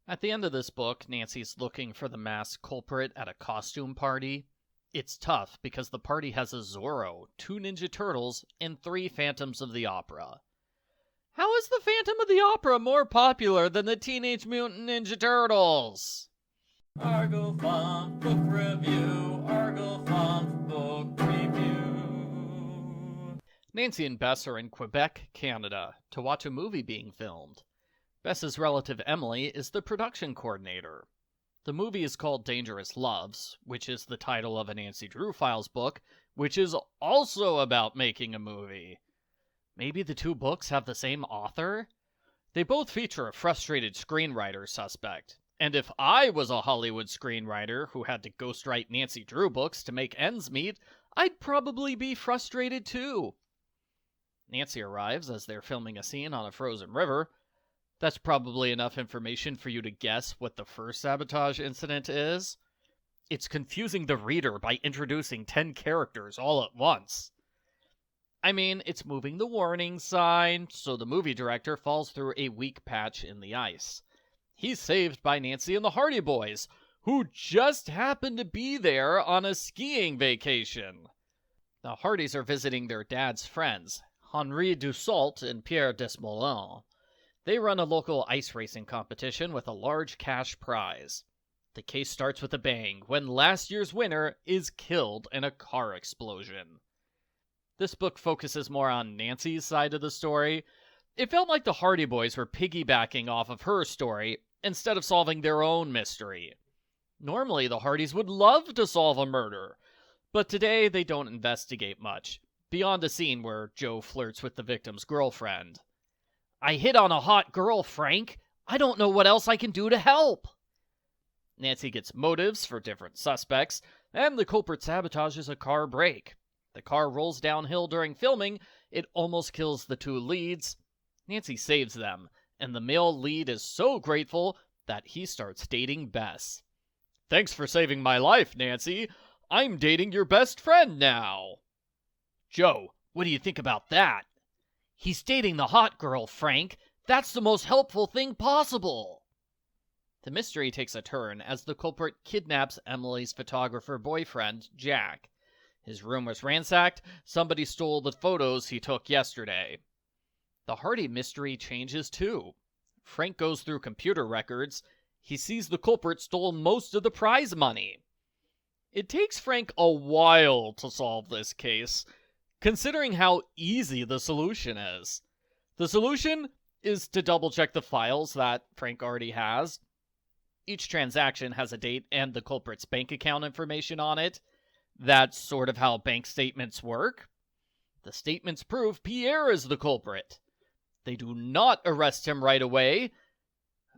At the end of this book, Nancy's looking for the masked culprit at a costume party. It's tough because the party has a Zorro, 2 Ninja Turtles, and 3 Phantoms of the Opera. How is the Phantom of the Opera more popular than the Teenage Mutant Ninja Turtles? Argo Funk Book Review, Argo Funk Book Review. Nancy and Bess are in Quebec, Canada, to watch a movie being filmed. Bess's relative Emily is the production coordinator. The movie is called Dangerous Loves, which is the title of a Nancy Drew Files book, which is also about making a movie. Maybe the 2 books have the same author? They both feature a frustrated screenwriter suspect. And if I was a Hollywood screenwriter who had to ghostwrite Nancy Drew books to make ends meet, I'd probably be frustrated too. Nancy arrives as they're filming a scene on a frozen river. That's probably enough information for you to guess what the first sabotage incident is. It's confusing the reader by introducing 10 characters all at once. I mean, it's moving the warning sign, so the movie director falls through a weak patch in the ice. He's saved by Nancy and the Hardy Boys, who just happen to be there on a skiing vacation. The Hardys are visiting their dad's friends, Henri Dussault and Pierre Desmoulins. They run a local ice racing competition with a large cash prize. The case starts with a bang when last year's winner is killed in a car explosion. This book focuses more on Nancy's side of the story. It felt like the Hardy Boys were piggybacking off of her story instead of solving their own mystery. Normally, the Hardys would love to solve a murder, but today they don't investigate much, beyond a scene where Joe flirts with the victim's girlfriend. "I hit on a hot girl, Frank. I don't know what else I can do to help." Nancy gets motives for different suspects, and the culprit sabotages a car brake. The car rolls downhill during filming. It almost kills the 2 leads. Nancy saves them, and the male lead is so grateful that he starts dating Bess. "Thanks for saving my life, Nancy. I'm dating your best friend now." "Joe, what do you think about that?" "He's dating the hot girl, Frank. That's the most helpful thing possible." The mystery takes a turn as the culprit kidnaps Emily's photographer boyfriend, Jack. His room was ransacked. Somebody stole the photos he took yesterday. The Hardy mystery changes too. Frank goes through computer records. He sees the culprit stole most of the prize money. It takes Frank a while to solve this case, considering how easy the solution is. The solution is to double-check the files that Frank already has. Each transaction has a date and the culprit's bank account information on it. That's sort of how bank statements work. The statements prove Pierre is the culprit. They do not arrest him right away.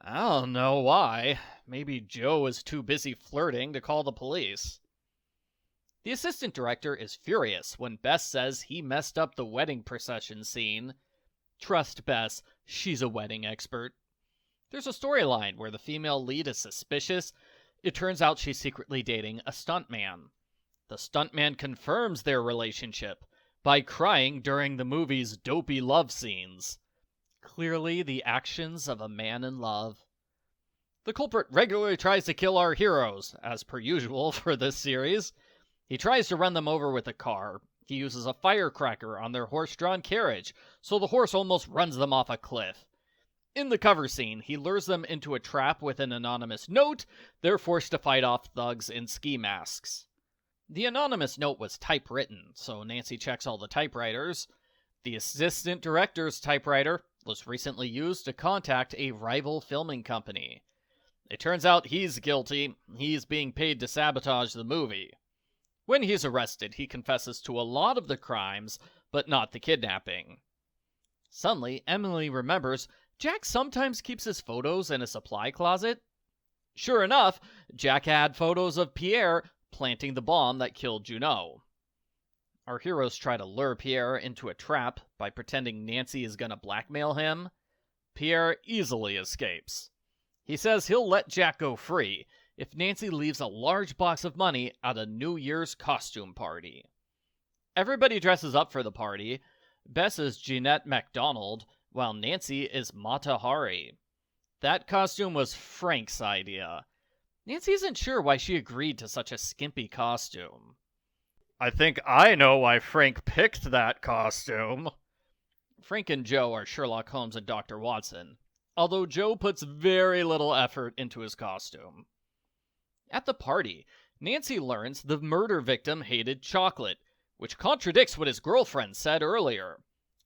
I don't know why. Maybe Joe is too busy flirting to call the police. The assistant director is furious when Bess says he messed up the wedding procession scene. Trust Bess, she's a wedding expert. There's a storyline where the female lead is suspicious. It turns out she's secretly dating a stuntman. The stuntman confirms their relationship by crying during the movie's dopey love scenes. Clearly the actions of a man in love. The culprit regularly tries to kill our heroes, as per usual for this series. He tries to run them over with a car. He uses a firecracker on their horse-drawn carriage, so the horse almost runs them off a cliff. In the cover scene, he lures them into a trap with an anonymous note. They're forced to fight off thugs in ski masks. The anonymous note was typewritten, so Nancy checks all the typewriters. The assistant director's typewriter was recently used to contact a rival filming company. It turns out he's guilty. He's being paid to sabotage the movie. When he's arrested, he confesses to a lot of the crimes, but not the kidnapping. Suddenly, Emily remembers Jack sometimes keeps his photos in a supply closet. Sure enough, Jack had photos of Pierre planting the bomb that killed Junot. Our heroes try to lure Pierre into a trap by pretending Nancy is going to blackmail him. Pierre easily escapes. He says he'll let Jack go free if Nancy leaves a large box of money at a New Year's costume party. Everybody dresses up for the party. Bess is Jeanette MacDonald, while Nancy is Mata Hari. That costume was Frank's idea. Nancy isn't sure why she agreed to such a skimpy costume. I think I know why Frank picked that costume. Frank and Joe are Sherlock Holmes and Dr. Watson, although Joe puts very little effort into his costume. At the party, Nancy learns the murder victim hated chocolate, which contradicts what his girlfriend said earlier.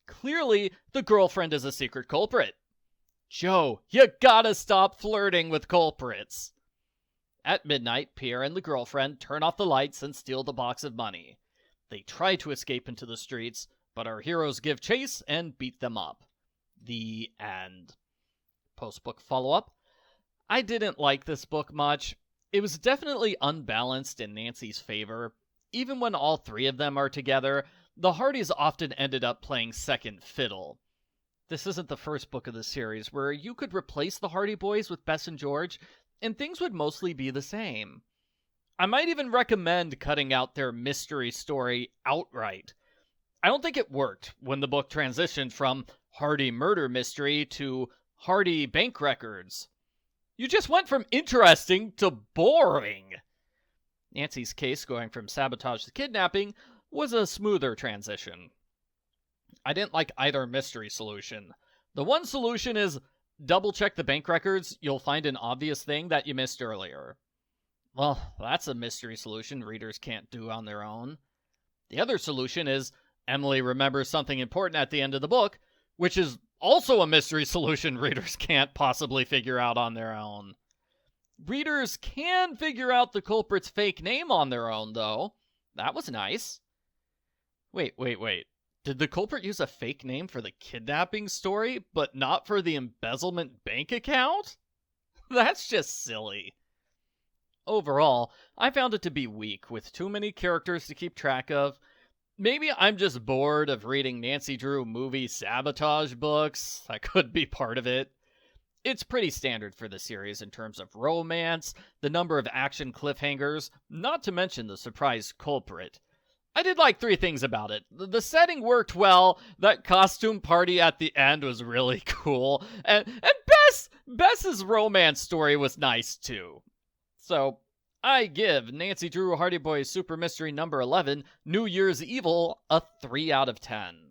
Clearly, the girlfriend is a secret culprit. Joe, you gotta stop flirting with culprits. At midnight, Pierre and the girlfriend turn off the lights and steal the box of money. They try to escape into the streets, but our heroes give chase and beat them up. The end. Post-book follow-up. I didn't like this book much. It was definitely unbalanced in Nancy's favor. Even when all three of them are together, the Hardys often ended up playing second fiddle. This isn't the first book of the series where you could replace the Hardy Boys with Bess and George, and things would mostly be the same. I might even recommend cutting out their mystery story outright. I don't think it worked when the book transitioned from Hardy murder mystery to Hardy bank records. You just went from interesting to boring. Nancy's case going from sabotage to kidnapping was a smoother transition. I didn't like either mystery solution. The one solution is double check the bank records, you'll find an obvious thing that you missed earlier. Well, that's a mystery solution readers can't do on their own. The other solution is Emily remembers something important at the end of the book, which is also a mystery solution readers can't possibly figure out on their own. Readers can figure out the culprit's fake name on their own, though. That was nice. Wait. Did the culprit use a fake name for the kidnapping story, but not for the embezzlement bank account? That's just silly. Overall, I found it to be weak, with too many characters to keep track of. Maybe I'm just bored of reading Nancy Drew movie sabotage books. That could be part of it. It's pretty standard for the series in terms of romance, the number of action cliffhangers, not to mention the surprise culprit. I did like 3 things about it. The setting worked well, that costume party at the end was really cool, and Bess's romance story was nice too. So, I give Nancy Drew Hardy Boys Super Mystery number 11, New Year's Evil, a 3 out of 10.